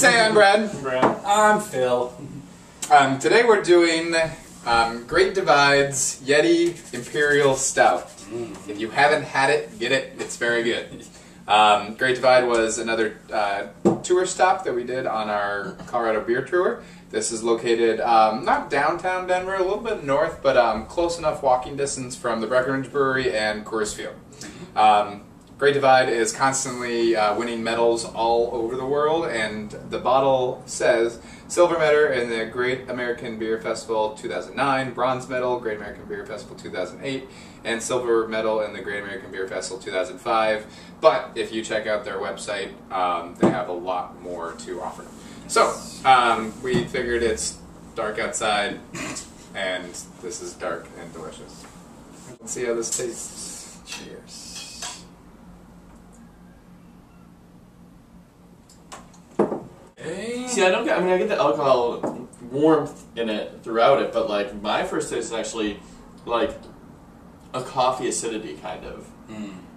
Say, I'm Brad. I'm Brad. I'm Phil. Today we're doing Great Divide's Yeti Imperial Stout. If you haven't had it, get it. It's very good. Great Divide was another tour stop that we did on our Colorado beer tour. This is located not downtown Denver, a little bit north, but close enough walking distance from the Breckenridge Brewery and Coors Field. Great Divide is constantly winning medals all over the world, and the bottle says silver medal in the Great American Beer Festival 2009, bronze medal Great American Beer Festival 2008, and silver medal in the Great American Beer Festival 2005. But if you check out their website, they have a lot more to offer. So we figured it's dark outside, and this is dark and delicious. Let's see how this tastes. Cheers. See, I get the alcohol warmth in it throughout it, but like my first taste is actually like a coffee acidity kind of.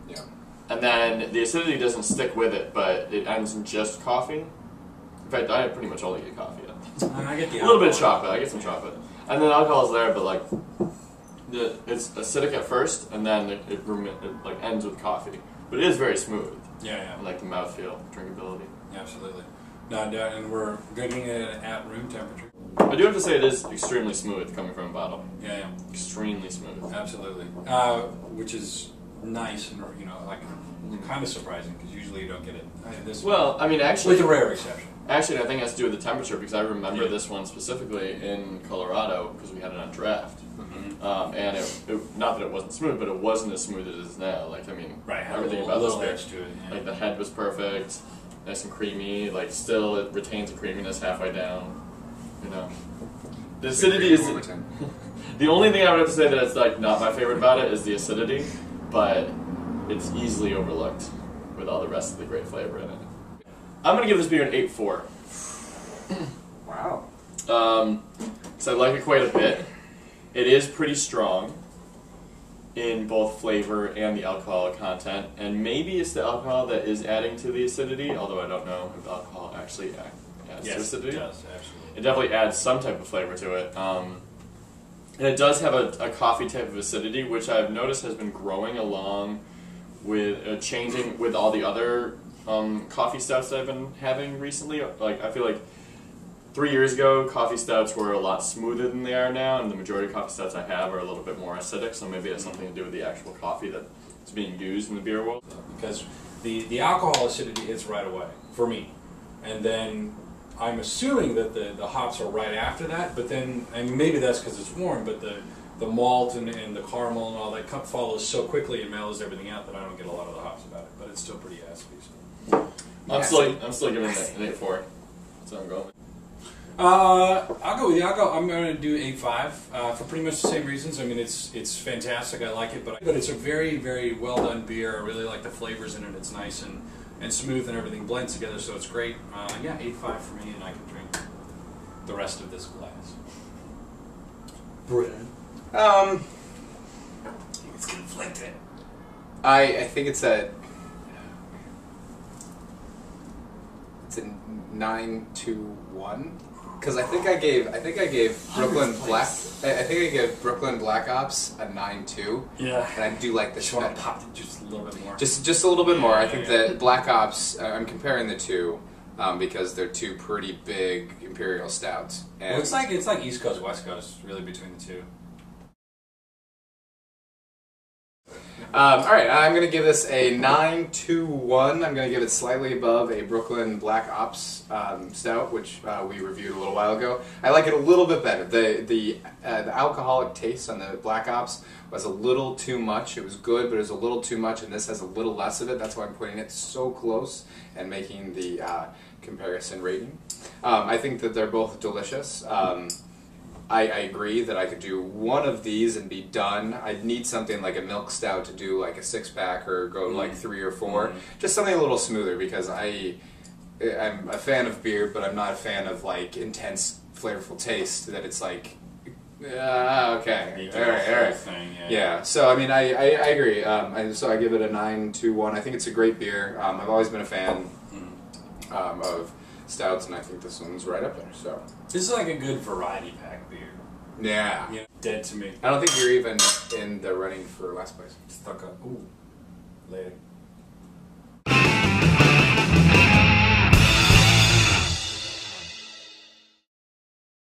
Yeah. And then the acidity doesn't stick with it, but it ends in just coffee. In fact, I pretty much only get coffee. I get the a little bit of chocolate. I get some chocolate, and then alcohol is there, but like it's acidic at first, and then it like ends with coffee. But it is very smooth. Yeah. And like the mouthfeel, drinkability. Absolutely. No, and we're drinking it at room temperature. I do have to say it is extremely smooth coming from a bottle. Yeah. Extremely smooth. Absolutely. Which is nice and like kind of surprising because usually you don't get it. Well, I mean, actually, with a rare exception. Actually, I think it has to do with the temperature because I remember this one specifically in Colorado because we had it on draft. And it, not that it wasn't smooth, but it wasn't as smooth as it is now. Like, I mean, everything about this beer. To it, yeah. Like, the head was perfect, nice and creamy. Like, still it retains the creaminess halfway down. You know, the acidity is the only thing I would have to say that it's like not my favorite about it is the acidity, but it's easily overlooked with all the rest of the great flavor in it. I'm gonna give this beer an 8.4. Wow. So I like it quite a bit. It is pretty strong in both flavor and the alcohol content, and maybe it's the alcohol that is adding to the acidity, although I don't know if alcohol actually adds to acidity. It does, absolutely. It definitely adds some type of flavor to it. And it does have a coffee type of acidity, which I've noticed has been growing along with changing with all the other coffee stouts that I've been having recently. Like, I feel like 3 years ago, coffee stouts were a lot smoother than they are now, and the majority of coffee stouts I have are a little bit more acidic, so maybe it has something to do with the actual coffee that's being used in the beer world. Because the alcohol acidity hits right away, for me. And then I'm assuming that the hops are right after that, but then, and maybe that's because it's warm, but the malt and the caramel and all that follows so quickly and mellows everything out that I don't get a lot of the hops about it, but it's still pretty acidy. So. I'm still giving it an 8.4. That's what I'm going with. I'll go with you. I'm going to do 8.5 for pretty much the same reasons. I mean, it's fantastic. I like it, but it's a very, very well done beer. I really like the flavors in it. It's nice and smooth, and everything blends together, so it's great. Yeah, 8.5 for me, and I can drink the rest of this glass. Brilliant. It's conflicted. I think it's a 9-1 because I think I gave Brooklyn Black Brooklyn Black Ops a 9.2. Yeah, and I do like this. Just want to pop it just a little bit more. Just a little bit more. I think that Black Ops. I'm comparing the two because they're two pretty big imperial stouts. And well, it's like East Coast West Coast really between the two. Alright, I'm going to give this a 9.21. I'm going to give it slightly above a Brooklyn Black Ops Stout, which we reviewed a little while ago. I like it a little bit better. The alcoholic taste on the Black Ops was a little too much. It was good, but it was a little too much, and this has a little less of it. That's why I'm putting it so close and making the comparison rating. I think that they're both delicious. I agree that I could do one of these and be done. I'd need something like a milk stout to do like a 6-pack or go like 3 or 4. Just something a little smoother because I'm a fan of beer, but I'm not a fan of like intense flavorful taste that it's like, okay, all right. Thing, yeah. So I mean, I agree. So I give it a 9.21. I think it's a great beer. I've always been a fan of stouts, and I think this one's right up there. So This is like a good variety pack beer. yeah, You know, dead to me. I don't think you're even in the running for last place. Stuck up. Ooh. Later.